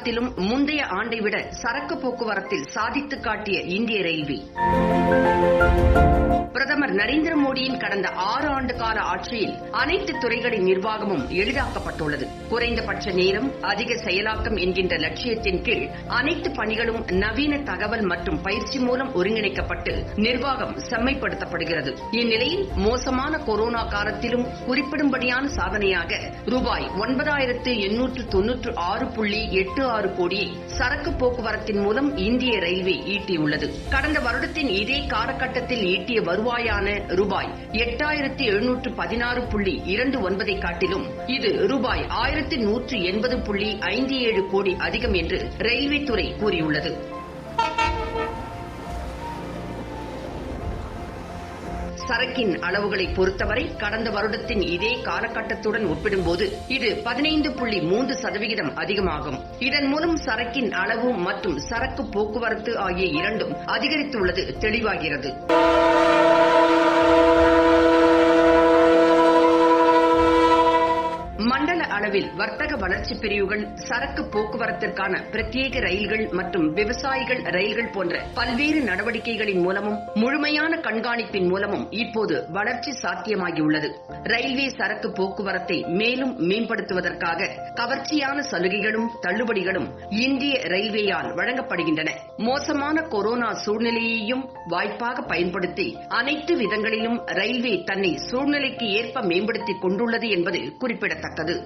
காலத்திலும் முந்தைய ஆண்டை விட சரக்கு போக்குவரத்தில் சாதித்து காட்டிய இந்திய ரயில்வே. பிரதமர் நரேந்திர மோடியின் கடந்த 6 ஆண்டு கால ஆட்சியில் அனைத்து துறைகளின் நிர்வாகமும் எளிதாக்கப்பட்டுள்ளது. குறைந்தபட்ச நேரம் அதிக செயலாக்கம் என்கின்ற லட்சியத்தின் கீழ் அனைத்து பணிகளும் நவீன தகவல் மற்றும் பயிற்சி மூலம் ஒருங்கிணைக்கப்பட்டு நிர்வாகம் செம்மைப்படுத்தப்படுகிறது. இந்நிலையில் மோசமான கொரோனா காலத்திலும் குறிப்பிடும்படியான சாதனையாக ரூபாய் 9896.86 கோடியை சரக்கு போக்குவரத்தின் மூலம் இந்திய ரயில்வே ஈட்டியுள்ளது. கடந்த வருடத்தின் இதே காலகட்டத்தில் ஈட்டிய வருவாயான ரூபாய் 8716.29 காட்டிலும் இது ரூபாய் 1180.57 கோடி அதிகம் என்று ரயில்வே துறை கூறியுள்ளது. சரக்கின் அளவுகளை பொறுத்தவரை கடந்த வருடத்தின் இதே காலகட்டத்துடன் ஒப்பிடும்போது இது 15.3% அதிகமாகும். இதன் மூலம் சரக்கின் அளவு மற்றும் சரக்கு போக்குவரத்து ஆகிய இரண்டும் அதிகரித்துள்ளது தெளிவாகிறது. மண்டல அளவில் வர்த்தக வளர்ச்சி பிரிவுகள், சரக்கு போக்குவரத்திற்கான பிரத்யேக ரயில்கள் மற்றும் விவசாயிகள் ரயில்கள் போன்ற பல்வேறு நடவடிக்கைகளின் மூலமும் முழுமையான கண்காணிப்பின் மூலமும் இப்போது வளர்ச்சி சாத்தியமாகியுள்ளது. ரயில்வே சரக்கு போக்குவரத்தை மேலும் மேம்படுத்துவதற்காக கவர்ச்சியான சலுகைகளும் தள்ளுபடிகளும் இந்திய ரயில்வேயால் வழங்கப்படுகின்றன. மோசமான கொரோனா சூழ்நிலையையும் வாய்ப்பாக பயன்படுத்தி அனைத்து விதங்களிலும் ரயில்வே தன்னை சூழ்நிலைக்கு ஏற்ப மேம்படுத்திக் கொண்டுள்ளது என்பது குறிப்பிடத்தக்கது.